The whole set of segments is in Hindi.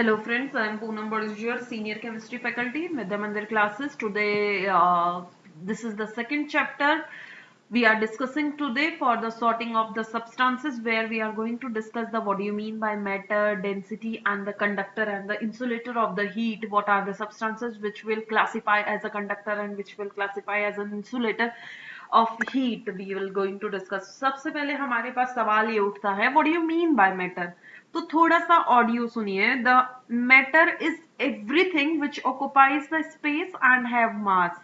Hello friends, I am Poonam Bodjur, Senior Chemistry Faculty, Vidya Mandir classes. Today, this is the second chapter we are discussing today for the sorting of the substances, where we are going to discuss the what do you mean by matter, density and the conductor and the insulator of the heat. What are the substances which will classify as a conductor and which will classify as an insulator of heat. We will going to discuss. सबसे पहले हमारे पास सवाल ये उठता है, what do you mean by matter? तो थोड़ा सा ऑडियो सुनिए. The matter is everything which occupies the space and have मास.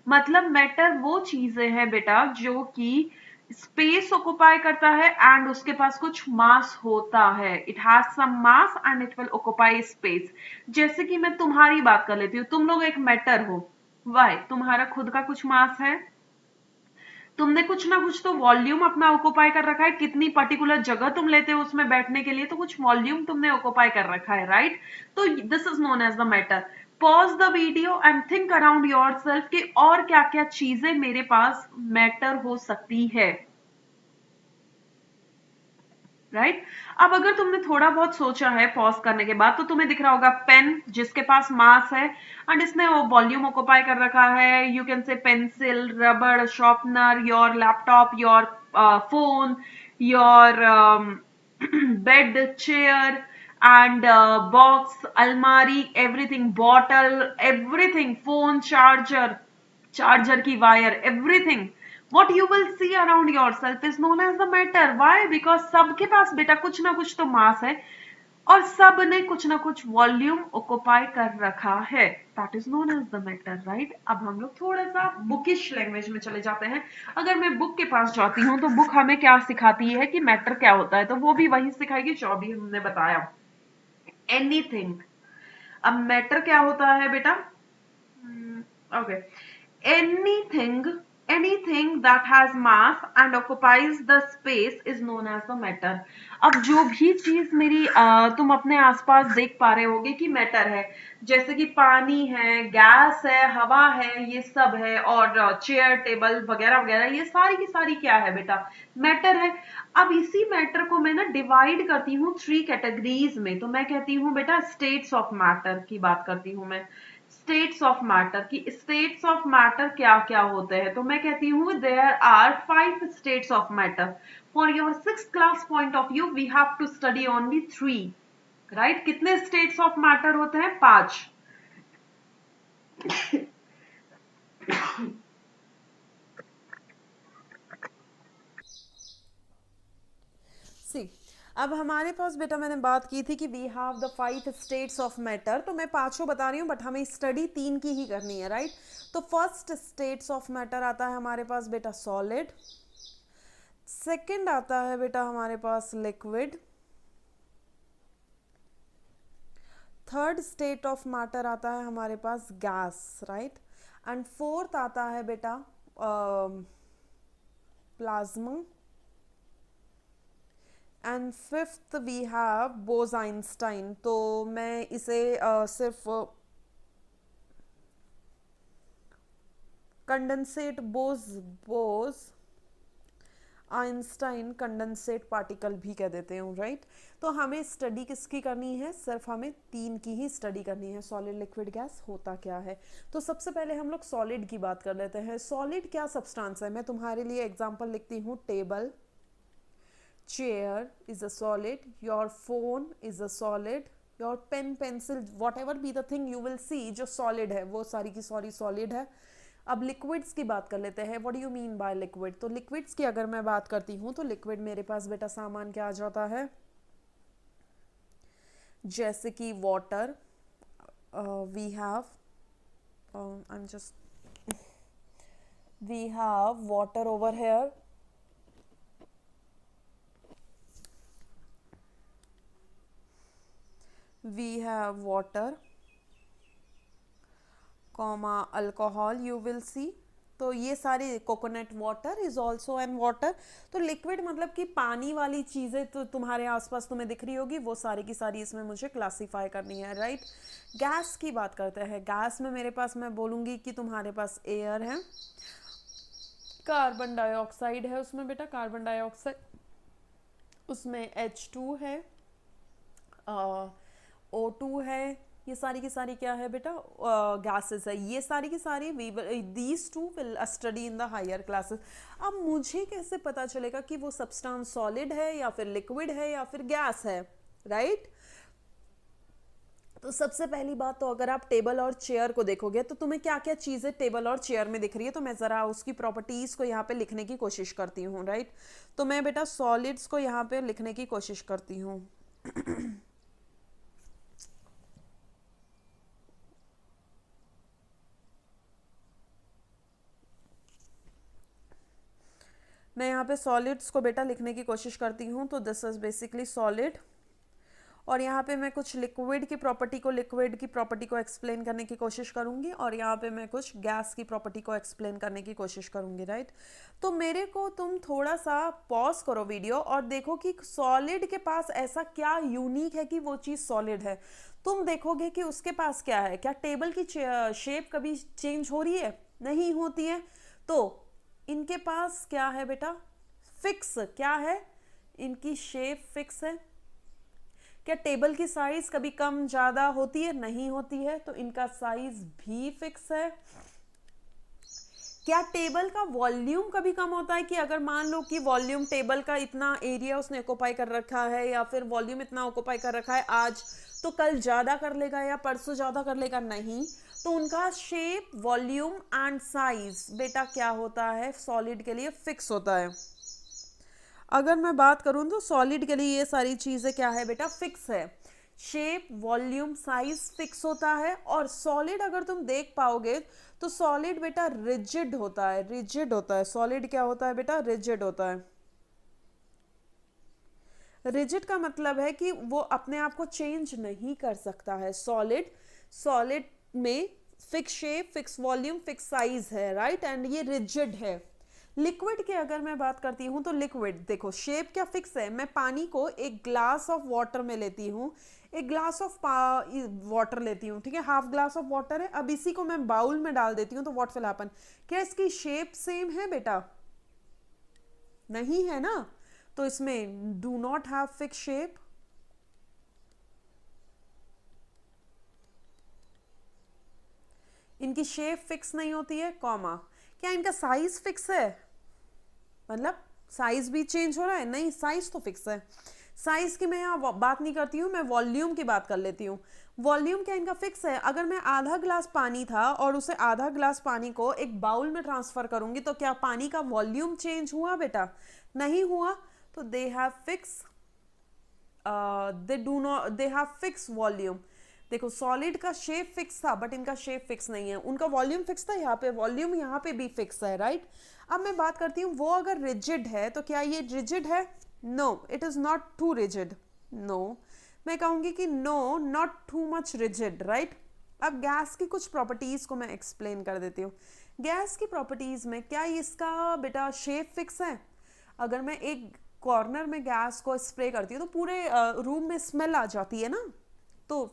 मतलब मैटर वो चीजें हैं बेटा जो कि स्पेस ऑक्युपाई करता है एंड उसके पास कुछ मास होता है. It has some mass and it will occupy space. जैसे कि मैं तुम्हारी बात कर लेती हूँ, तुम लोग एक मैटर हो. वाई? तुम्हारा खुद का कुछ मास है, तुमने कुछ ना कुछ तो वॉल्यूम अपना ऑक्युपाई कर रखा है. कितनी पर्टिकुलर जगह तुम लेते हो उसमें बैठने के लिए, तो कुछ वॉल्यूम तुमने ऑक्युपाई कर रखा है, राइट? तो this is known as the matter. Pause the video and think around yourself कि और क्या क्या चीजें मेरे पास मैटर हो सकती है, राइट right? अब अगर तुमने थोड़ा बहुत सोचा है पॉज करने के बाद, तो तुम्हें दिख रहा होगा पेन जिसके पास मास है एंड इसने वो वॉल्यूम ऑक्युपाई कर रखा है. यू कैन से पेंसिल, रबड़, sharpener, your laptop, your phone, your bed, chair and box, almari, everything, bottle, everything, phone, charger की wire, everything what you will see around yourself is known as the matter. Why? Because सबके पास बेटा कुछ ना कुछ तो मास है और सब ने कुछ ना कुछ वॉल्यूम ऑक्युपाई कर रखा है. That is known as the matter, right? अब हम लोग थोड़ा सा बुकिश लैंग्वेज में चले जाते हैं. अगर मैं बुक के पास जाती हूँ तो बुक हमें क्या सिखाती है कि मैटर क्या होता है, तो वो भी वही सिखाएगी जो अभी हमने बताया. एनीथिंग. अब मैटर क्या होता है बेटा? Okay. anything anything that has mass and occupies the space is known as the matter. अब जो भी चीज मेरी तुम अपने आसपास देख पा रहे होगे कि मैटर है, जैसे कि पानी है, गैस है, हवा है, ये सब है, और चेयर, टेबल वगैरह वगैरह, ये सारी की सारी क्या है बेटा? मैटर है. अब इसी मैटर को मैं ना डिवाइड करती हूँ 3 कैटेगरीज में. तो मैं कहती हूँ बेटा स्टेट्स ऑफ मैटर की बात करती हूँ मैं. स्टेट्स ऑफ मैटर की स्टेट्स ऑफ मैटर क्या क्या होते हैं, तो मैं कहती हूँ there are 5 states of matter. For your 6th class point of view we have to study only 3, right? कितने स्टेट्स ऑफ मैटर होते हैं? 5. सी, अब हमारे पास बेटा मैंने बात की थी कि we have the 5 states of matter. तो मैं 5 बता रही हूँ बट हमें स्टडी 3 की ही करनी है, राइट? तो फर्स्ट स्टेट्स ऑफ मैटर आता है हमारे पास बेटा सॉलिड. सेकंड आता है बेटा हमारे पास liquid. Third state of matter आता है हमारे पास गैस, राइट? एंड फोर्थ आता है बेटा plasma. And fifth we have Bose Einstein. तो मैं इसे सिर्फ condensate Bose Einstein condensate particle भी कह देते हैं, राइट? तो हमें स्टडी किसकी करनी है? सिर्फ हमें 3 की ही स्टडी करनी है. सॉलिड, लिक्विड, गैस होता क्या है. तो सबसे पहले हम लोग सॉलिड की बात कर लेते हैं. सॉलिड क्या सब्सटेंस है? मैं तुम्हारे लिए एग्जांपल लिखती हूँ. Table, chair is a solid, your phone is a solid, your pen, pencil, whatever be the thing you will see जो solid है वो सारी की सारी solid है. अब liquids की बात कर लेते हैं. what do you mean by liquid? तो liquids की अगर मैं बात करती हूँ तो liquid मेरे पास बेटा सामान क्या आ जाता है, जैसे कि water, we have we have water over here. We have water, comma alcohol you will see. तो ये सारे coconut water is also an water. तो लिक्विड मतलब कि पानी वाली चीज़ें तो तुम्हारे आसपास तुम्हें दिख रही होगी, वो सारी की सारी इसमें मुझे क्लासीफाई करनी है, राइट? गैस की बात करते हैं. गैस में मेरे पास मैं बोलूँगी कि तुम्हारे पास एयर है, कार्बन डाइऑक्साइड है उसमें बेटा, कार्बन डाइऑक्साइड, उसमें H2 है, O2 है, ये सारी की सारी क्या है बेटा, गैसेस है। ये सारी की सारी these too will study in the higher classes. अब मुझे कैसे पता चलेगा कि वो सब्सटेंस सॉलिड है या फिर लिक्विड है या फिर गैस है, राइट? तो सबसे पहली बात तो अगर आप टेबल और चेयर को देखोगे तो तुम्हें क्या क्या चीज़ें टेबल और चेयर में दिख रही है, तो मैं ज़रा उसकी प्रॉपर्टीज़ को यहाँ पे लिखने की कोशिश करती हूँ, राइट? तो मैं बेटा सॉलिड्स को यहाँ पे लिखने की कोशिश करती हूँ। मैं यहाँ पे सॉलिड्स को बेटा लिखने की कोशिश करती हूँ, तो दिस इज बेसिकली सॉलिड। और यहाँ पे मैं कुछ लिक्विड की प्रॉपर्टी को एक्सप्लेन करने की कोशिश करूँगी, और यहाँ पे मैं कुछ गैस की प्रॉपर्टी को एक्सप्लेन करने की कोशिश करूँगी, राइट? तो मेरे को तुम थोड़ा सा पॉज करो वीडियो और देखो कि सॉलिड के पास ऐसा क्या यूनिक है कि वो चीज़ सॉलिड है। तुम देखोगे कि उसके पास क्या है, क्या टेबल की शेप कभी चेंज हो रही है? नहीं होती है। तो इनके पास क्या है बेटा, फिक्स। क्या है? इनकी शेप फिक्स है। क्या टेबल की साइज कभी कम ज्यादा होती है? नहीं होती है, तो इनका साइज भी फिक्स है। क्या टेबल का वॉल्यूम कभी कम होता है कि अगर मान लो कि वॉल्यूम टेबल का इतना एरिया उसने ऑक्युपाई कर रखा है या फिर वॉल्यूम इतना ऑक्युपाई कर रखा है आज, तो कल ज्यादा कर लेगा या परसों ज्यादा कर लेगा? नहीं। तो उनका शेप, वॉल्यूम एंड साइज बेटा क्या होता है, सॉलिड के लिए फिक्स होता है। अगर मैं बात करूं तो सॉलिड के लिए ये सारी चीजें क्या है बेटा, फिक्स है। शेप, वॉल्यूम, साइज फिक्स होता है। और सॉलिड अगर तुम देख पाओगे तो सॉलिड बेटा रिजिड होता है, रिजिड होता है। सॉलिड क्या होता है बेटा, रिजिड होता है। रिजिड का मतलब है कि वो अपने आप को चेंज नहीं कर सकता है। सॉलिड में fix shape, fix volume, fix size है, राइट? एंड ये रिजिड है। लिक्विड की अगर मैं बात करती हूँ तो लिक्विड देखो शेप क्या फिक्स है। मैं पानी को एक ग्लास ऑफ वाटर में लेती हूँ, एक ग्लास ऑफ वाटर लेती हूँ, ठीक है, हाफ ग्लास ऑफ वाटर है। अब इसी को मैं बाउल में डाल देती हूँ तो व्हाट विल हैपन? क्या इसकी शेप सेम है बेटा? नहीं है ना। तो इसमें do not have fix shape, इनकी शेप फिक्स नहीं होती है, कॉमा। क्या इनका साइज फिक्स है? मतलब साइज भी चेंज हो रहा है? नहीं, साइज तो फिक्स है। साइज की मैं यहाँ बात नहीं करती हूँ, मैं वॉल्यूम की बात कर लेती हूँ। वॉल्यूम क्या इनका फिक्स है? अगर मैं आधा ग्लास पानी था और उसे आधा ग्लास पानी को एक बाउल में ट्रांसफर करूंगी तो क्या पानी का वॉल्यूम चेंज हुआ बेटा? नहीं हुआ। तो they have fix, they have fix volume. देखो सॉलिड का शेप फिक्स था बट इनका शेप फिक्स नहीं है। उनका वॉल्यूम फिक्स था, यहाँ पे वॉल्यूम यहाँ पे भी फिक्स है, राइट? अब मैं बात करती हूँ वो अगर रिजिड है तो क्या ये रिजिड है? No, it is not too rigid. No, मैं कहूंगी कि no, not too much rigid, right? अब गैस की कुछ प्रॉपर्टीज को मैं एक्सप्लेन कर देती हूँ। गैस की प्रॉपर्टीज में क्या इसका बेटा शेप फिक्स है? अगर मैं एक कॉर्नर में गैस को स्प्रे करती हूँ तो पूरे रूम में स्मेल आ जाती है ना। तो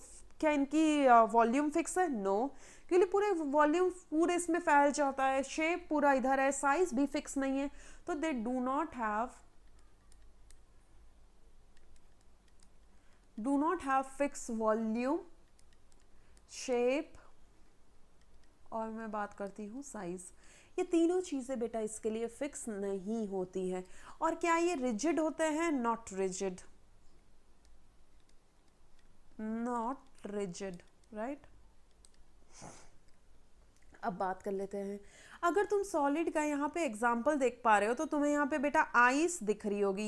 क्या इनकी वॉल्यूम फिक्स है? नो, क्योंकि पूरे वॉल्यूम पूरे इसमें फैल जाता है, शेप पूरा इधर है, साइज भी फिक्स नहीं है। तो they do not have fix volume, shape, और मैं बात करती हूँ साइज। ये तीनों चीजें बेटा इसके लिए फिक्स नहीं होती है। और क्या ये रिजिड होते हैं? Not rigid, not rigid, right? अब बात कर लेते हैं, अगर तुम सॉलिड का यहाँ पे एग्जाम्पल देख पा रहे हो तो तुम्हें यहाँ पे बेटा आइस दिख रही होगी।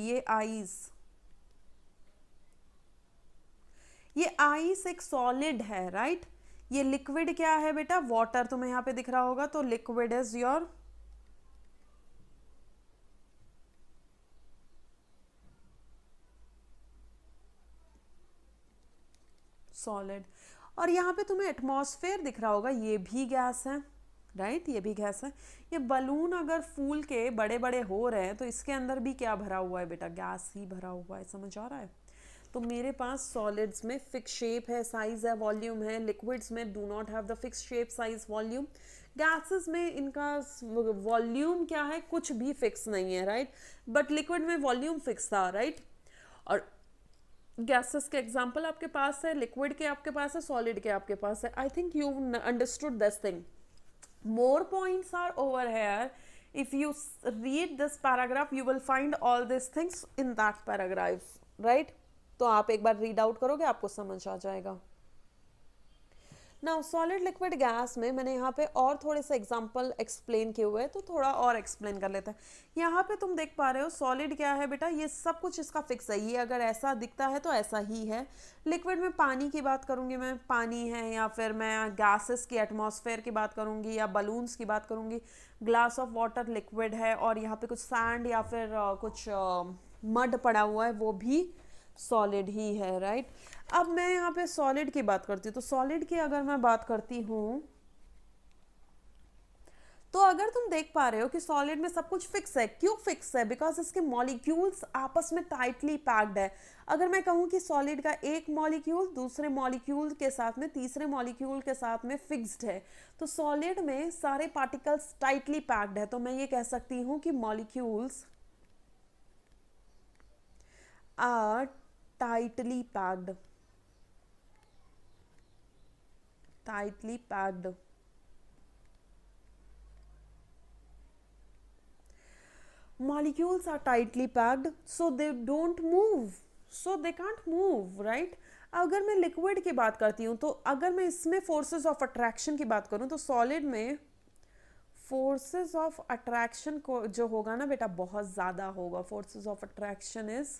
ये आइस एक सॉलिड है, राइट? ये लिक्विड क्या है बेटा? वाटर तुम्हें यहाँ पे दिख रहा होगा। तो लिक्विड इज योर सॉलिड। और यहाँ पे तुम्हें एटमॉस्फेयर दिख रहा होगा, ये भी गैस है, राइट? ये भी गैस है। ये बलून अगर फूल के बड़े बड़े हो रहे हैं तो इसके अंदर भी क्या भरा हुआ है बेटा? गैस ही भरा हुआ है। समझ आ रहा है? तो मेरे पास सॉलिड्स में फिक्स शेप है, साइज है, वॉल्यूम है। लिक्विड्स में do not have the fix shape, size, volume. Gases में इनका वॉल्यूम क्या है? कुछ भी फिक्स नहीं है, राइट? बट लिक्विड में वॉल्यूम फिक्स था, राइट? और गैसेस के एग्जांपल आपके पास है, लिक्विड के आपके पास है, सॉलिड के आपके पास है. I think you understood this thing. More points are over here. If you read this paragraph, you will find all these things in that paragraph, right? तो आप एक बार रीड आउट करोगे, आपको समझ आ जाएगा. नाउ सॉलिड लिक्विड गैस में मैंने यहाँ पे और थोड़े से एग्जांपल एक्सप्लेन किए हुए हैं, तो थोड़ा और एक्सप्लेन कर लेते हैं. यहाँ पे तुम देख पा रहे हो सॉलिड क्या है बेटा, ये सब कुछ इसका फिक्स है. ये अगर ऐसा दिखता है तो ऐसा ही है. लिक्विड में पानी की बात करूंगी मैं, पानी है, या फिर मैं गैसेस की एटमॉस्फेयर की बात करूंगी, या बलून्स की बात करूंगी. ग्लास ऑफ वाटर लिक्विड है, और यहाँ पे कुछ सैंड या फिर कुछ मड पड़ा हुआ है, वो भी सॉलिड ही है, राइट. अब मैं यहाँ पे सॉलिड की बात करती हूँ, तो सॉलिड की अगर मैं बात करती हूँ, तो अगर तुम देख पा रहे हो कि सॉलिड में सब कुछ फिक्स है. क्यों फिक्स है? बिकॉज इसके मॉलिक्यूल्स आपस में टाइटली पैक्ड है. अगर मैं कहूँ कि सॉलिड का एक मॉलिक्यूल दूसरे मॉलिक्यूल के साथ में, तीसरे मॉलिक्यूल के साथ में फिक्स्ड है, तो सॉलिड में सारे पार्टिकल्स टाइटली पैक्ड है. तो मैं ये कह सकती हूँ कि molecules are tightly packed. tightly packed. Molecules are tightly packed, so they don't move, so they can't move, right. अगर मैं लिक्विड की बात करती हूँ, तो अगर मैं इसमें फोर्सेस ऑफ अट्रैक्शन की बात करूँ, तो सॉलिड में फोर्सेस ऑफ अट्रैक्शन को जो होगा ना बेटा, बहुत ज़्यादा होगा. Forces of attraction is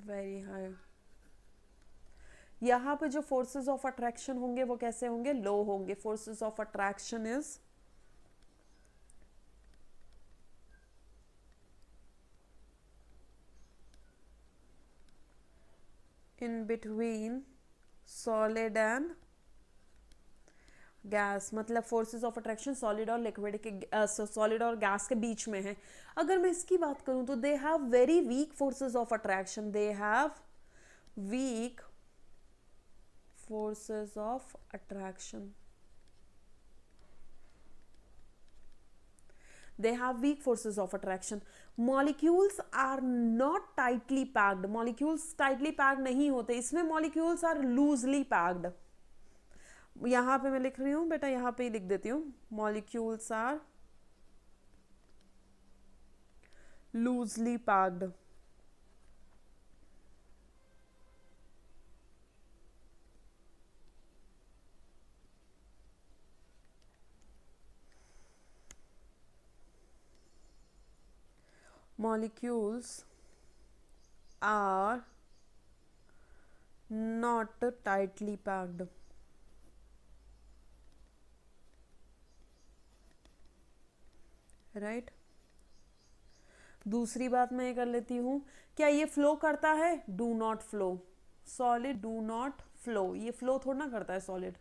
very high. यहाँ पे जो फोर्सेस ऑफ अट्रैक्शन होंगे वो कैसे होंगे? लो होंगे. Forces of attraction is in between solid and gas. मतलब फोर्सेस ऑफ अट्रैक्शन सॉलिड और लिक्विड के, सॉलिड और गैस के बीच में है. अगर मैं इसकी बात करूं तो they have very weak forces of attraction. They have week forces of attraction. They have weak forces of attraction. Molecules are not tightly packed. Molecules tightly packed नहीं होते. इसमें molecules are loosely packed. यहाँ पे मैं लिख रही हूँ बेटा, यहाँ पे ही लिख देती हूँ. Molecules are loosely packed. Molecules are not tightly packed. Right? दूसरी बात मैं ये कर लेती हूँ, क्या ये फ्लो करता है? Do not flow. Solid do not flow. ये फ्लो थोड़ा ना करता है सॉलिड.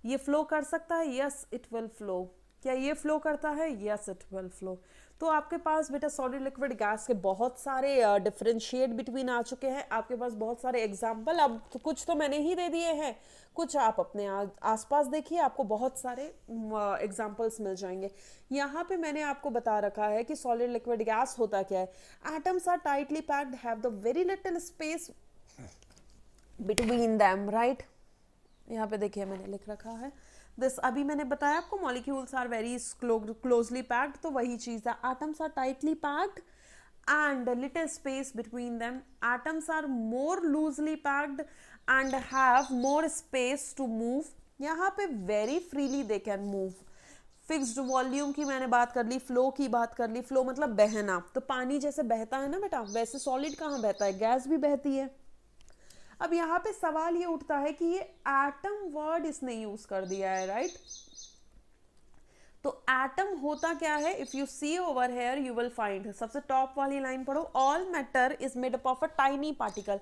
ये फ्लो कर सकता है? Yes it will flow. क्या ये फ्लो करता है? Yes it will flow. तो आपके पास बेटा सॉलिड लिक्विड गैस के बहुत सारे डिफरेंशिएट बिटवीन आ चुके हैं. आपके पास बहुत सारे एग्जाम्पल, अब तो कुछ तो मैंने ही दे दिए हैं, कुछ आप अपने आसपास देखिए, आपको बहुत सारे एग्जाम्पल्स मिल जाएंगे. यहाँ पे मैंने आपको बता रखा है कि सॉलिड लिक्विड गैस होता क्या है. Atoms are tightly packed, have the very little space between them, right. यहाँ पे देखिए मैंने लिख रखा है दिस. अभी मैंने बताया आपको molecules are very closely packed, तो वही चीज है. Atoms are tightly packed and little space between them. Atoms are more loosely packed and have more space to move. यहाँ पे very freely they can move. Fixed volume की मैंने बात कर ली, फ्लो की बात कर ली. फ्लो मतलब बहना. तो पानी जैसे बहता है ना बेटा, वैसे सॉलिड कहाँ बहता है? गैस भी बहती है. अब यहाँ पे सवाल ये उठता है कि ये एटम वर्ड इसने यूज कर दिया है, राइट. तो एटम होता क्या है? If you see over here you will find, सबसे टॉप वाली लाइन पढ़ो, all matter is made up of a tiny particle.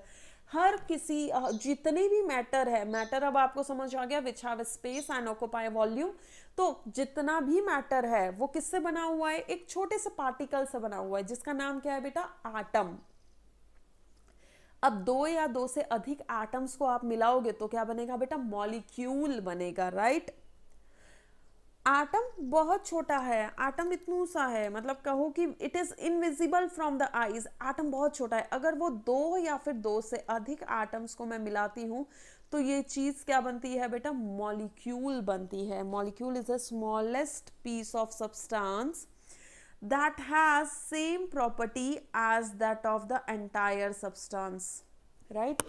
हर किसी जितने भी मैटर है, मैटर अब आपको समझ आ गया, which have space and occupy volume. तो जितना भी मैटर है वो किससे बना हुआ है? एक छोटे से पार्टिकल से बना हुआ है, जिसका नाम क्या है बेटा? एटम. अब दो या दो से अधिक एटम्स को आप मिलाओगे तो क्या बनेगा बेटा? मॉलिक्यूल बनेगा, राइट. आटम बहुत छोटा है, आटम इतना सा है, मतलब कहो कि it is invisible from the eyes. Atom बहुत छोटा है, अगर वो दो या फिर दो से अधिक एटम्स को मैं मिलाती हूँ तो ये चीज क्या बनती है बेटा, मॉलिक्यूल बनती है। Molecule is the smallest piece of substance that has same property as that of the entire substance, right?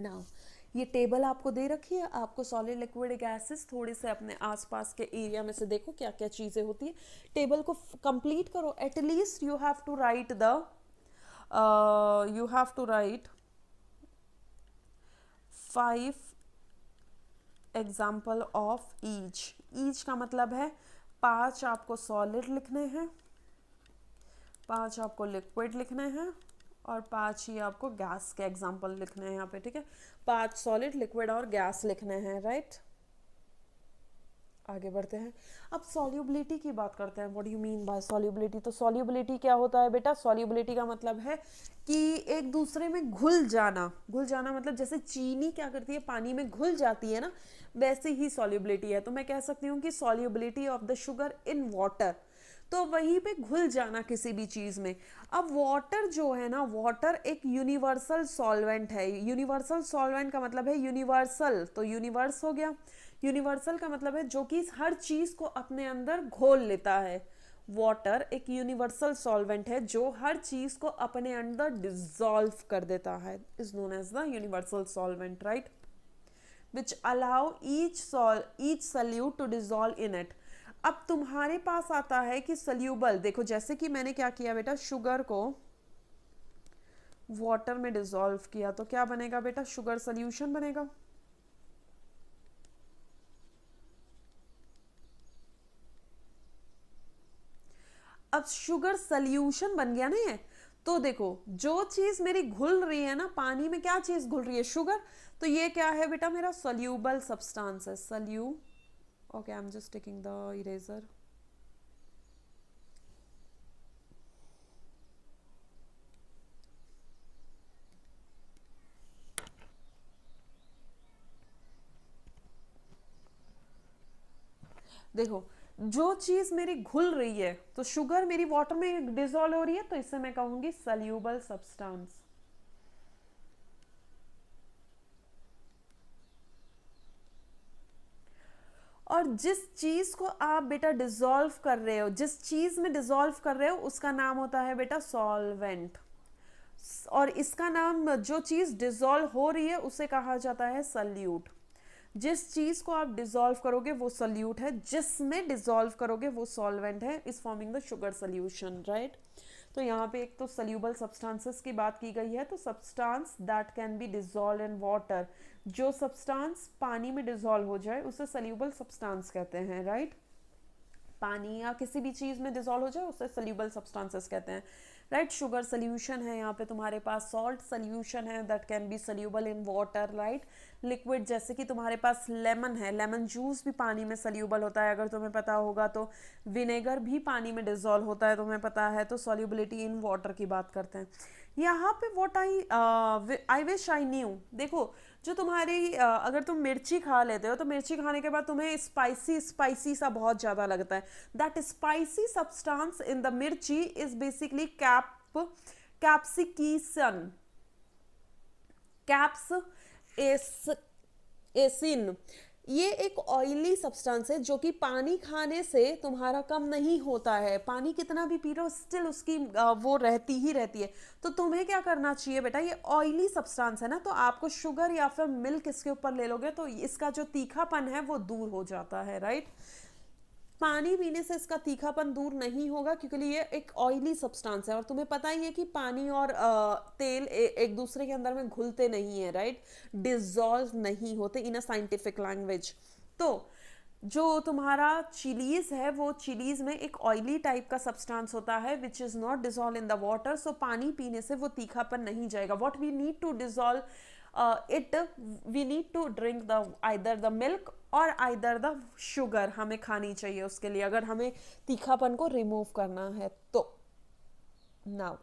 now ये टेबल आपको दे रखी है, आपको सॉलिड लिक्विड गैसेस थोड़े से अपने आसपास के एरिया में से देखो क्या क्या चीजें होती है, टेबल को कंप्लीट करो। At least you have to write the you have to write 5 example of each. Each का मतलब है 5 आपको सॉलिड लिखने हैं, 5 आपको लिक्विड लिखने हैं और 5 ही आपको गैस के एग्जाम्पल लिखने हैं यहाँ पे, ठीक है। 5 सॉलिड, लिक्विड और गैस लिखने हैं, राइट। आगे बढ़ते हैं, अब सॉल्युबिलिटी की बात करते हैं। What do you mean by solubility? तो सॉल्युबिलिटी क्या होता है बेटा? सॉल्युबिलिटी का मतलब है कि एक दूसरे में घुल जाना। घुल जाना मतलब जैसे चीनी क्या करती है, पानी में घुल जाती है ना, वैसे ही सॉल्युबिलिटी है। तो मैं कह सकती हूँ कि solubility of the sugar in water, तो वहीं पे घुल जाना किसी भी चीज में। अब वाटर जो है ना, वाटर एक यूनिवर्सल सॉल्वेंट है। यूनिवर्सल सॉल्वेंट का मतलब है यूनिवर्सल, तो यूनिवर्स हो गया। यूनिवर्सल का मतलब है जो कि हर चीज को अपने अंदर घोल लेता है। वाटर एक यूनिवर्सल सॉल्वेंट है जो हर चीज को अपने अंदर डिसॉल्व कर देता है, is known as the universal solvent, right, which allow each solute to dissolve in it. अब तुम्हारे पास आता है कि सल्यूबल, देखो जैसे कि मैंने क्या किया बेटा, शुगर को वाटर में डिसॉल्व किया, तो क्या बनेगा बेटा? शुगर सॉल्यूशन बनेगा। अब शुगर सॉल्यूशन बन गया नहीं है, तो देखो जो चीज मेरी घुल रही है ना पानी में, क्या चीज घुल रही है? शुगर। तो ये क्या है बेटा? मेरा सॉल्यूबल सब्सटेंस है। Okay, I am just taking the eraser. देखो जो चीज मेरी घुल रही है, तो शुगर मेरी वाटर में डिसॉल्व हो रही है, तो इसे मैं कहूंगी सल्यूबल सब्सटेंस। और जिस चीज को आप बेटा डिसॉल्व कर रहे हो, जिस चीज में डिसॉल्व कर रहे हो, उसका नाम होता है बेटा सॉल्वेंट। और इसका नाम, जो चीज डिसॉल्व हो रही है उसे कहा जाता है सल्यूट। जिस चीज को आप डिसॉल्व करोगे वो सल्यूट है, जिसमें डिसॉल्व करोगे वो सॉल्वेंट है, is forming the sugar solution, right. तो यहाँ पे एक तो सल्यूबल सब्सटेंसेस की बात की गई है, तो substance that can be dissolve in water, जो सब्सटेंस पानी में डिसॉल्व हो जाए उसे सल्यूबल सब्सटेंस कहते हैं, राइट। पानी या किसी भी चीज में डिसॉल्व हो जाए उसे सल्यूबल सब्सटेंसेस कहते हैं, राइट। शुगर सोल्यूशन है यहाँ पे तुम्हारे पास, सॉल्ट सोल्यूशन है that can be soluble in water, right. Liquid जैसे कि तुम्हारे पास लेमन है, लेमन जूस भी पानी में सोल्यूबल होता है, अगर तुम्हें पता होगा तो। विनेगर भी पानी में डिसॉल्व होता है, तुम्हें पता है। तो सोल्यूबिलिटी इन वाटर की बात करते हैं यहाँ पे। What I wish I knew, देखो जो तुम्हारी अगर तुम मिर्ची खा लेते हो तो मिर्ची खाने के बाद तुम्हें स्पाइसी स्पाइसी सा बहुत ज़्यादा लगता है। That spicy substance in the मिर्ची इज बेसिकली कैप्सिकीसन, कैप्स एसिन। ये एक ऑयली सब्सटेंस है जो कि पानी खाने से तुम्हारा कम नहीं होता है। पानी कितना भी पी लो स्टिल उसकी वो रहती ही रहती है। तो तुम्हें क्या करना चाहिए बेटा, ये ऑयली सब्सटेंस है ना, तो आपको शुगर या फिर मिल्क इसके ऊपर ले लोगे तो इसका जो तीखापन है वो दूर हो जाता है, राइट। पानी पीने से इसका तीखापन दूर नहीं होगा क्योंकि ये एक ऑयली सब्सटेंस है, और तुम्हें पता ही है कि पानी और तेल एक दूसरे के अंदर में घुलते नहीं है, राइट, डिसॉल्व नहीं होते इन अ साइंटिफिक लैंग्वेज। तो जो तुम्हारा चिलीज है, वो चिलीज में एक ऑयली टाइप का सब्सटेंस होता है which is not dissolve in the water, so पानी पीने से वो तीखापन नहीं जाएगा। What we need to dissolve we need to drink the either the milk और either the sugar हमें खानी चाहिए उसके लिए, अगर हमें तीखापन को रिमूव करना है तो। Now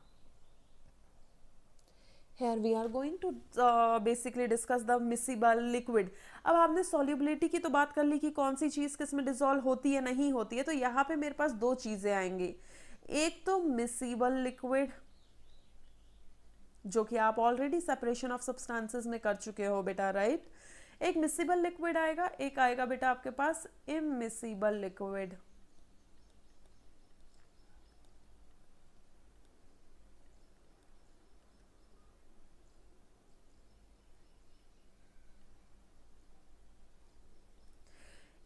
Here we are going to basically discuss the miscible liquid. अब आपने solubility की तो बात कर ली कि कौन सी चीज़ किस में डिसॉल्व होती है नहीं होती है, तो यहाँ पे मेरे पास दो चीज़ें आएंगी. एक तो miscible liquid जो कि आप ऑलरेडी सेपरेशन ऑफ सब्सटेंसेस में कर चुके हो बेटा, राइट. एक मिसिबल लिक्विड आएगा, एक आएगा बेटा आपके पास इमिसिबल लिक्विड.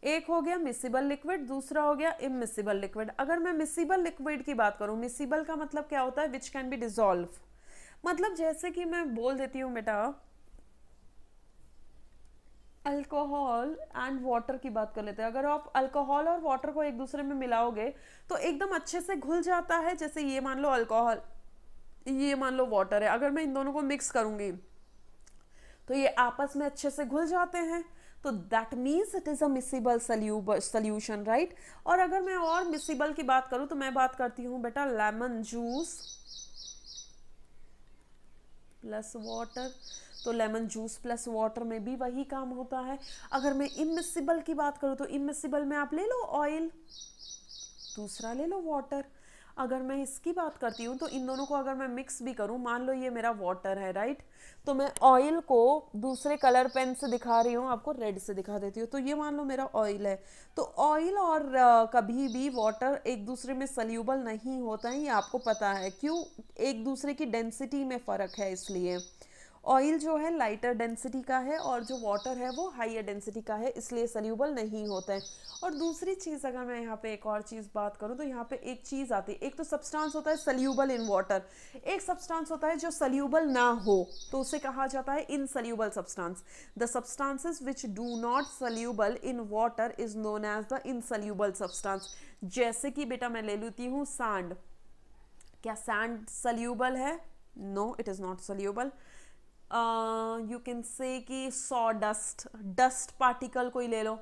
एक हो गया मिसिबल लिक्विड, दूसरा हो गया इमिसिबल लिक्विड. अगर मैं मिसिबल लिक्विड की बात करूं, मिसिबल का मतलब क्या होता है, विच कैन बी डिसॉल्व. मतलब जैसे कि मैं बोल देती हूँ बेटा, अल्कोहल एंड वाटर की बात कर लेते हैं. अगर आप अल्कोहल और वाटर को एक दूसरे में मिलाओगे तो एकदम अच्छे से घुल जाता है. जैसे ये मान लो अल्कोहल, ये मान लो वाटर है. अगर मैं इन दोनों को मिक्स करूंगी तो ये आपस में अच्छे से घुल जाते हैं. तो that means it is a miscible solution, right. और अगर मैं और मिसिबल की बात करूं तो मैं बात करती हूँ बेटा लेमन जूस प्लस वाटर. तो लेमन जूस प्लस वाटर में भी वही काम होता है. अगर मैं इमिसिबल की बात करूँ तो इमिसिबल में आप ले लो ऑयल, दूसरा ले लो वाटर. अगर मैं इसकी बात करती हूँ तो इन दोनों को अगर मैं मिक्स भी करूँ, मान लो ये मेरा वाटर है, राइट. तो मैं ऑयल को दूसरे कलर पेन से दिखा रही हूँ, आपको रेड से दिखा देती हूँ. तो ये मान लो मेरा ऑयल है. तो ऑयल और कभी भी वाटर एक दूसरे में सल्यूबल नहीं होता है, ये आपको पता है. क्यों? एक दूसरे की डेंसिटी में फ़र्क है, इसलिए. ऑयल जो है लाइटर डेंसिटी का है और जो वाटर है वो हाइयर डेंसिटी का है, इसलिए सल्यूबल नहीं होता है. और दूसरी चीज़, अगर मैं यहाँ पे एक और चीज़ बात करूँ तो यहाँ पे एक चीज़ आती है. एक तो सब्सटेंस होता है सल्यूबल इन वाटर, एक सब्सटेंस होता है जो सल्यूबल ना हो, तो उसे कहा जाता है insoluble substance. The substances which do not soluble in water is known as the insoluble substance. जैसे कि बेटा मैं ले लेती हूँ सैंड. क्या सैंड सल्यूबल है? No, it is not soluble. You can say कि सॉ डस्ट, डस्ट पार्टिकल कोई ले लो.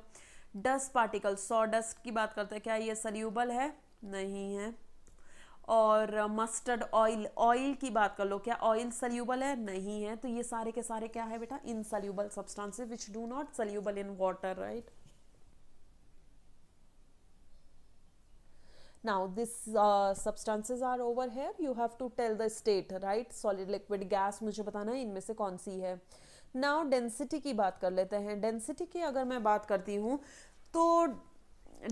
डस्ट पार्टिकल, सॉ डस्ट की बात करते हैं, क्या ये सल्यूबल है? नहीं है. और मस्टर्ड ऑयल, ऑयल की बात कर लो, क्या ऑयल सल्यूबल है? नहीं है. तो ये सारे के सारे क्या है बेटा? Insoluble substances which do not soluble in water, right. Now this substances are over here, you have to tell the state, right. solid liquid gas मुझे बताना है इनमें से कौन सी है. Now density की बात कर लेते हैं. density की अगर मैं बात करती हूँ तो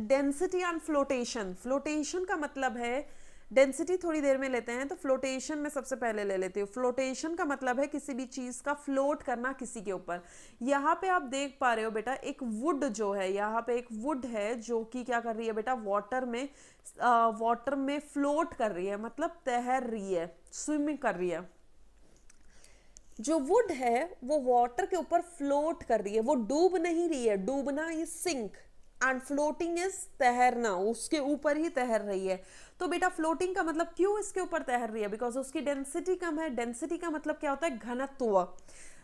density and flotation, flotation का मतलब है, डेंसिटी थोड़ी देर में लेते हैं, तो फ्लोटेशन में सबसे पहले ले लेती हूँ. फ्लोटेशन का मतलब है किसी भी चीज़ का फ्लोट करना किसी के ऊपर. यहाँ पे आप देख पा रहे हो बेटा एक वुड जो है, यहाँ पे एक वुड है जो कि क्या कर रही है बेटा, वाटर में फ्लोट कर रही है, मतलब तैर रही है, स्विमिंग कर रही है. जो वुड है वो वाटर के ऊपर फ्लोट कर रही है, वो डूब नहीं रही है. डूबना is sink and floating is तैरना, उसके ऊपर ही तैर रही है. तो बेटा फ्लोटिंग का मतलब क्यों इसके ऊपर तैर रही है? बिकॉज उसकी डेंसिटी कम है. डेंसिटी का मतलब क्या होता है? घनत्व.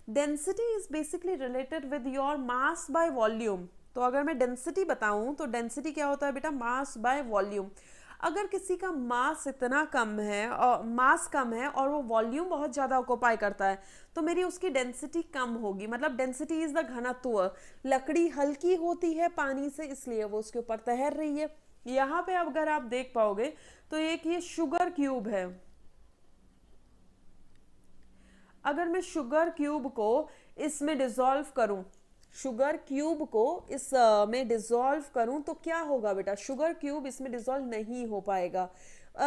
Density is basically related with your mass by volume. तो अगर मैं डेंसिटी बताऊं तो डेंसिटी क्या होता है बेटा? Mass by volume. अगर किसी का मास इतना कम है और मास कम है और वो वॉल्यूम बहुत ज़्यादा ऑक्यूपाई करता है, तो मेरी उसकी डेंसिटी कम होगी. मतलब डेंसिटी इज द घनत्व. लकड़ी हल्की होती है पानी से, इसलिए वो उसके ऊपर तैर रही है. यहाँ पे अगर आप देख पाओगे तो एक ये शुगर क्यूब है. अगर मैं शुगर क्यूब को इसमें डिसॉल्व करूं, शुगर क्यूब को इस में डिसॉल्व करूं तो क्या होगा बेटा? शुगर क्यूब इसमें डिसॉल्व नहीं हो पाएगा.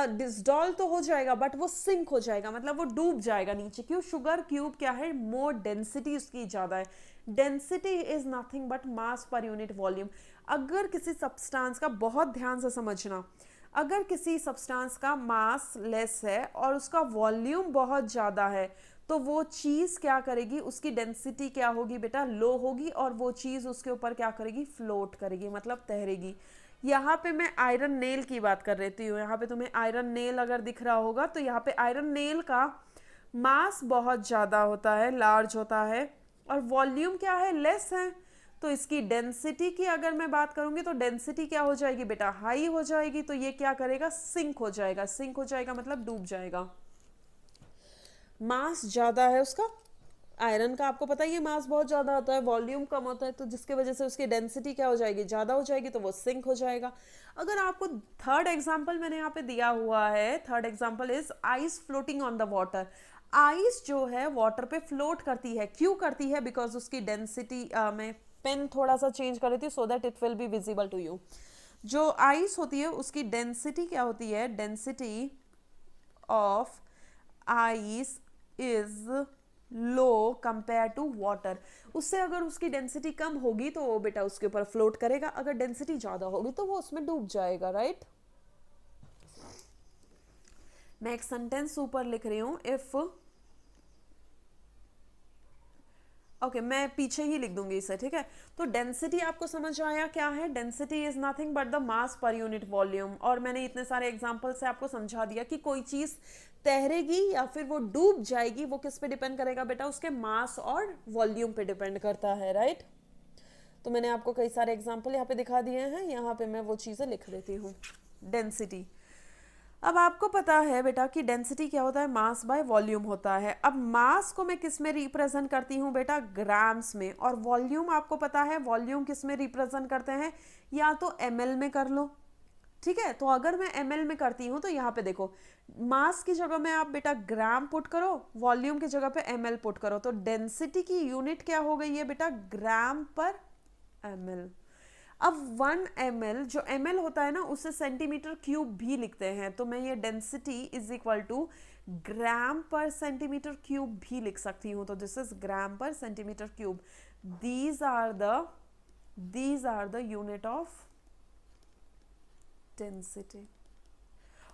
डिसॉल्व तो हो जाएगा बट वो सिंक हो जाएगा, मतलब वो डूब जाएगा नीचे. क्यों? शुगर क्यूब क्या है? मोर डेंसिटी उसकी ज़्यादा है. Density is nothing but mass per unit volume. अगर किसी सब्सटेंस का, बहुत ध्यान से समझना, अगर किसी सब्सटेंस का मास लेस है और उसका वॉल्यूम बहुत ज़्यादा है, तो वो चीज़ क्या करेगी? उसकी डेंसिटी क्या होगी बेटा? लो होगी, और वो चीज़ उसके ऊपर क्या करेगी? फ्लोट करेगी, मतलब तैरेगी. यहाँ पे मैं आयरन नेल की बात कर रही हूँ. यहाँ पे तुम्हें आयरन नेल अगर दिख रहा होगा तो यहाँ पे आयरन नेल का मास बहुत ज़्यादा होता है, लार्ज होता है, और वॉल्यूम क्या है? लेस है. तो इसकी डेंसिटी की अगर मैं बात करूंगी तो डेंसिटी क्या हो जाएगी बेटा? हाई हो जाएगी. तो ये क्या करेगा? सिंक हो जाएगा. सिंक हो जाएगा मतलब डूब जाएगा. मास ज़्यादा है उसका, आयरन का आपको पता ही है मास बहुत ज़्यादा होता है, वॉल्यूम कम होता है, तो जिसके वजह से उसकी डेंसिटी क्या हो जाएगी, ज़्यादा हो जाएगी, तो वो सिंक हो जाएगा। अगर आपको थर्ड एग्जाम्पल मैंने यहाँ पे दिया हुआ है, third example is ice floating on the water. Ice जो है वाटर पे फ्लोट करती है, क्यों करती है, बिकॉज उसकी डेंसिटी, मैं पेन थोड़ा सा चेंज कर रही थी so that it will be visible to you. जो आइस होती है उसकी डेंसिटी क्या होती है, density of ice is low compare to water. उससे अगर उसकी डेंसिटी कम होगी तो वो बेटा उसके ऊपर फ्लोट करेगा, अगर डेंसिटी ज्यादा होगी तो वो उसमें डूब जाएगा, राइट। मैं एक सेंटेंस ऊपर लिख रही हूं, इफ ओके मैं पीछे ही लिख दूंगी इसे, ठीक है। तो डेंसिटी आपको समझ आया क्या है, density is nothing but the mass per unit volume. और मैंने इतने सारे एग्जांपल से आपको समझा दिया कि कोई चीज तैरेगी या फिर वो डूब जाएगी, वो किस पे डिपेंड करेगा बेटा, उसके मास और वॉल्यूम पे डिपेंड करता है, राइट। तो मैंने आपको कई सारे एग्जाम्पल यहाँ पे दिखा दिए हैं, यहाँ पे मैं वो चीजें लिख देती हूँ। डेंसिटी, अब आपको पता है बेटा कि डेंसिटी क्या होता है, मास बाय वॉल्यूम होता है। अब मास को मैं किस में रिप्रेजेंट करती हूँ बेटा, ग्राम्स में, और वॉल्यूम आपको पता है वॉल्यूम किस में रिप्रेजेंट करते हैं, या तो ml में कर लो, ठीक है। तो अगर मैं ml में करती हूँ तो यहाँ पे देखो, मास की जगह में आप बेटा ग्राम पुट करो, वॉल्यूम की जगह पे ml पुट करो, तो डेंसिटी की यूनिट क्या हो गई है बेटा, ग्राम पर ml। अब 1 ml जो ml होता है ना उसे सेंटीमीटर क्यूब भी लिखते हैं, तो मैं ये density is equal to gram per centimetre cube भी लिख सकती हूँ, तो this is gram per centimetre cube. These are the unit of density.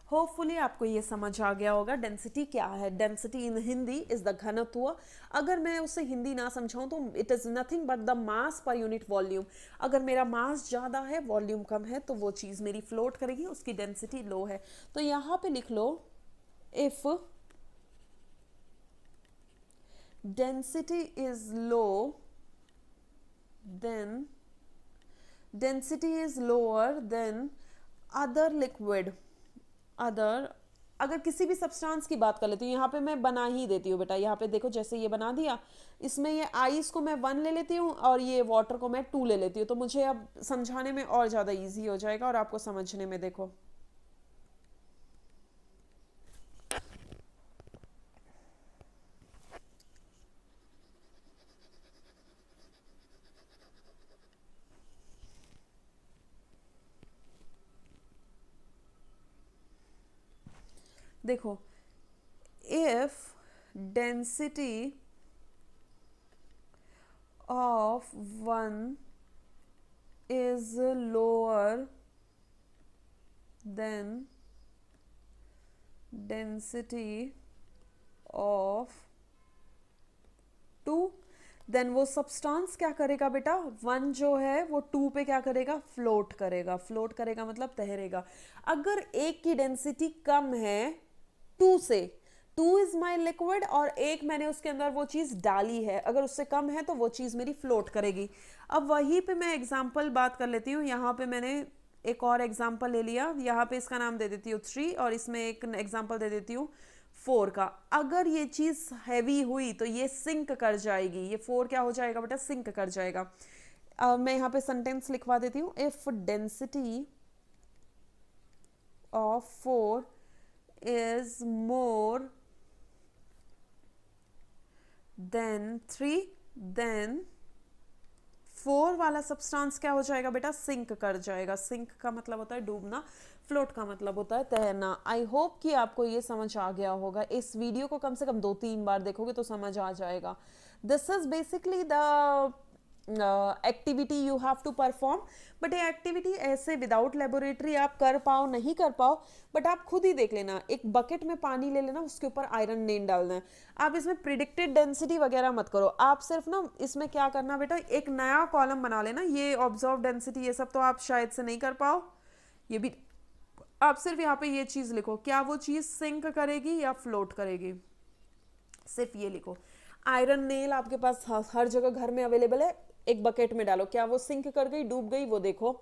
Hopefully आपको ये समझ आ गया होगा डेंसिटी क्या है। Density in Hindi is the घनत्व। अगर मैं उसे हिंदी ना समझाऊं तो it is nothing but the mass per unit volume. अगर मेरा मास ज़्यादा है वॉल्यूम कम है तो वो चीज़ मेरी फ्लोट करेगी, उसकी डेंसिटी लो है। तो यहाँ पे लिख लो, if density is low then density is lower than other liquid. Other, अगर किसी भी सब्सटेंस की बात कर लेती हूँ, यहाँ पे मैं बना ही देती हूँ बेटा, यहाँ पे देखो जैसे ये बना दिया, इसमें ये आइस को मैं 1 ले लेती हूँ और ये वाटर को मैं 2 ले लेती हूँ, तो मुझे अब समझाने में और ज़्यादा इजी हो जाएगा और आपको समझने में। देखो देखो, if density of 1 is lower than density of 2, then वो सब्सटेंस क्या करेगा बेटा, 1 जो है वो 2 पे क्या करेगा, फ्लोट करेगा। फ्लोट करेगा मतलब तैरेगा। अगर एक की डेंसिटी कम है 2 से, 2 इज माई लिक्विड और एक मैंने उसके अंदर वो चीज़ डाली है, अगर उससे कम है तो वो चीज़ मेरी फ्लोट करेगी। अब वहीं पे मैं एग्जाम्पल बात कर लेती हूँ। यहाँ पे मैंने एक और एग्जाम्पल ले लिया, यहाँ पे इसका नाम दे देती हूँ 3 और इसमें एक एग्जाम्पल दे देती हूँ 4 का। अगर ये चीज़ हैवी हुई तो ये सिंक कर जाएगी, ये 4 क्या हो जाएगा बेटा, सिंक कर जाएगा। मैं यहाँ पे सेंटेंस लिखवा देती हूँ, if density of 4 is more than 3 then 4 वाला सब्सटेंस क्या हो जाएगा बेटा, सिंक कर जाएगा। सिंक का मतलब होता है डूबना, फ्लोट का मतलब होता है तैरना। आई होप कि आपको ये समझ आ गया होगा। इस वीडियो को कम से कम 2-3 बार देखोगे तो समझ आ जाएगा। This is basically the activity you have to perform. But ये एक्टिविटी ऐसे विदाउट लेबोरेटरी आप कर पाओ नहीं कर पाओ, बट आप खुद ही देख लेना। एक बकेट में पानी ले लेना, उसके ऊपर आयरन नेन डालना है। आप इसमें प्रिडिक्टेड डेंसिटी वगैरह मत करो, आप सिर्फ ना इसमें क्या करना बेटा, एक नया कॉलम बना लेना। ये ऑब्जर्व डेंसिटी ये सब तो आप शायद से नहीं कर पाओ, ये भी आप सिर्फ यहाँ पे ये चीज़ लिखो, क्या वो चीज़ सिंक करेगी या फ्लोट करेगी, सिर्फ ये लिखो। आयरन नेल आपके पास हर जगह घर में अवेलेबल है, एक बकेट में डालो, क्या वो सिंक कर गई, डूब गई, वो देखो।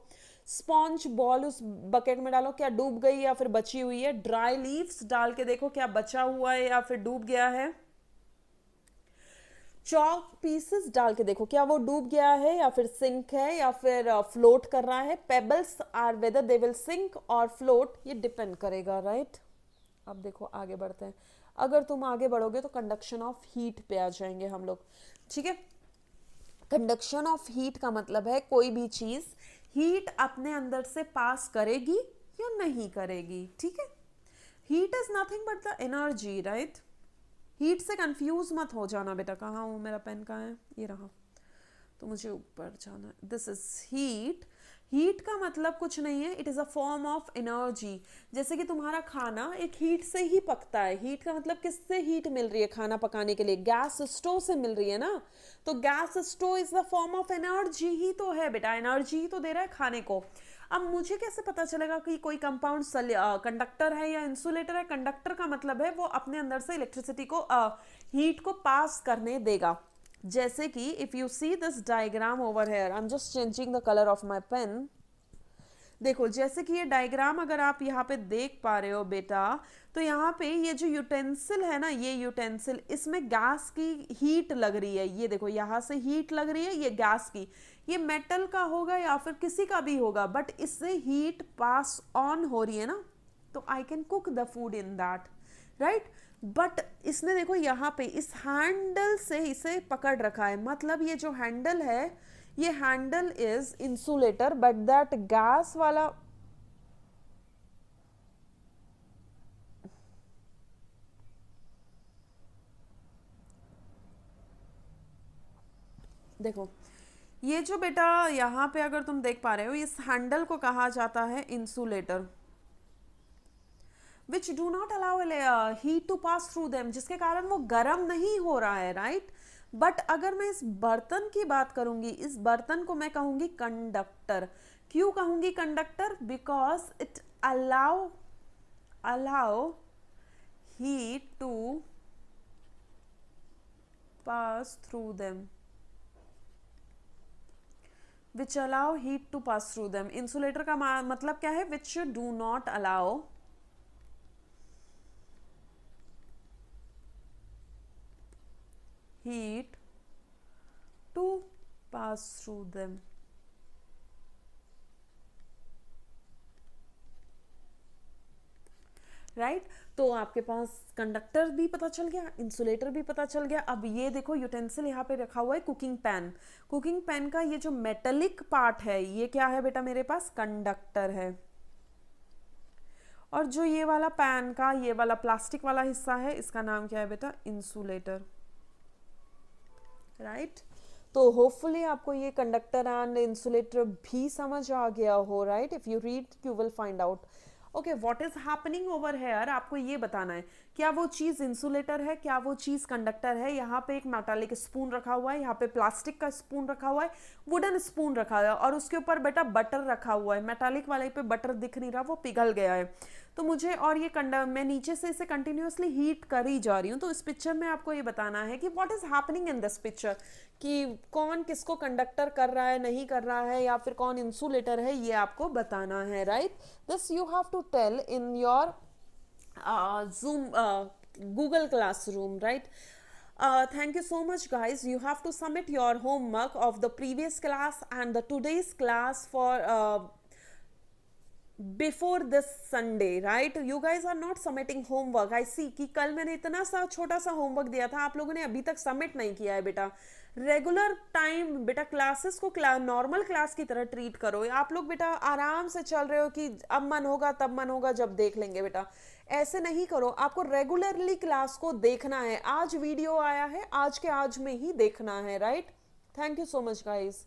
स्पॉन्ज बॉल उस बकेट में डालो, क्या डूब गई या फिर बची हुई है। ड्राई लीव्स डाल के देखो क्या बचा हुआ है या फिर डूब गया है। चॉक पीसेस डाल के देखो क्या वो डूब गया है या फिर सिंक है या फिर फ्लोट कर रहा है. Pebbles are whether they will sink और फ्लोट, ये डिपेंड करेगा, राइट. अब देखो आगे बढ़ते हैं. अगर तुम आगे बढ़ोगे तो कंडक्शन ऑफ हीट पे आ जाएंगे हम लोग. ठीक है, कंडक्शन ऑफ हीट का मतलब है कोई भी चीज हीट अपने अंदर से पास करेगी या नहीं करेगी. ठीक है, heat is nothing but the energy, right. Heat से कंफ्यूज मत हो जाना बेटा. कहाँ हूँ, मेरा पेन कहाँ है, ये रहा. तो मुझे ऊपर जाना है. This is heat. हीट का मतलब कुछ नहीं है, it is a form of energy. जैसे कि तुम्हारा खाना एक हीट से ही पकता है. हीट का मतलब किससे हीट मिल रही है खाना पकाने के लिए, गैस स्टोव से मिल रही है ना. तो gas stove is the form of energy ही तो है बेटा, एनर्जी ही तो दे रहा है खाने को. अब मुझे कैसे पता चलेगा कि कोई कंपाउंड कंडक्टर है या इंसुलेटर है. कंडक्टर का मतलब है वो अपने अंदर से इलेक्ट्रिसिटी को हीट को पास करने देगा. जैसे कि if you see this diagram over here, I am just changing the colour of my pen. देखो जैसे कि ये डायग्राम अगर आप यहाँ पे देख पा रहे हो बेटा, तो यहाँ पे ये जो यूटेंसिल है ना, ये यूटेंसिल, इसमें गैस की हीट लग रही है. ये देखो यहाँ से हीट लग रही है, ये गैस की. ये मेटल का होगा या फिर किसी का भी होगा, बट इससे हीट पास ऑन हो रही है ना, तो I can cook the food in that, right. But इसने देखो यहाँ पे इस हैंडल से इसे पकड़ रखा है. मतलब ये जो हैंडल है, ये handle is insulator, but that gas वाला देखो, ये जो बेटा यहाँ पे अगर तुम देख पा रहे हो, इस हैंडल को कहा जाता है insulator, which do not allow heat to pass through them, जिसके कारण वो गर्म नहीं हो रहा है, राइट. बट अगर मैं इस बर्तन की बात करूंगी, इस बर्तन को मैं कहूंगी कंडक्टर. क्यों कहूंगी conductor? Because it allow heat to pass through them, which allow heat to pass through them. Insulator का मतलब क्या है? Which do not allow heat to pass through them. Right तो आपके पास कंडक्टर भी पता चल गया, इंसुलेटर भी पता चल गया. अब ये देखो यूटेंसिल यहाँ पे रखा हुआ है कुकिंग पैन. कुकिंग पैन का ये जो मेटेलिक पार्ट है, ये क्या है बेटा मेरे पास? कंडक्टर है. और जो ये वाला पैन का ये वाला प्लास्टिक वाला हिस्सा है, इसका नाम क्या है बेटा? Insulator, right. तो होपफुली आपको ये कंडक्टर एंड इंसुलेटर भी समझ आ गया हो, right. If you read you will find out. Okay, what is happening over here, आपको ये बताना है. क्या वो चीज इंसुलेटर है, क्या वो चीज कंडक्टर है? यहाँ पे एक मेटालिक स्पून रखा हुआ है, यहाँ पे प्लास्टिक का स्पून रखा हुआ है, वुडन स्पून रखा हुआ है, और उसके ऊपर बेटा बटर रखा हुआ है. मेटालिक वाले पे बटर दिख नहीं रहा, वो पिघल गया है. तो मुझे और ये मैं नीचे से इसे कंटिन्यूअसली हीट कर ही जा रही हूँ. तो इस पिक्चर में आपको ये बताना है कि what is happening in this picture, कि कौन किसको कंडक्टर कर रहा है, नहीं कर रहा है, या फिर कौन इंसुलेटर है, ये आपको बताना है, right. This you have to tell in your Zoom Google Classroom, right. Thank you so much guys. You have to submit your homework of the previous class and the today's class for before this Sunday, right. You guys are not submitting homework. I see कि कल मैंने इतना सा छोटा सा होमवर्क दिया था, आप लोगों ने अभी तक सबमिट नहीं किया है बेटा. रेगुलर टाइम बेटा क्लासेस को नॉर्मल क्लास की तरह ट्रीट करो. आप लोग बेटा आराम से चल रहे हो कि अब मन होगा तब मन होगा जब देख लेंगे. बेटा ऐसे नहीं करो, आपको रेगुलरली क्लास को देखना है. आज वीडियो आया है, आज के आज में ही देखना है, right. Thank you so much guys.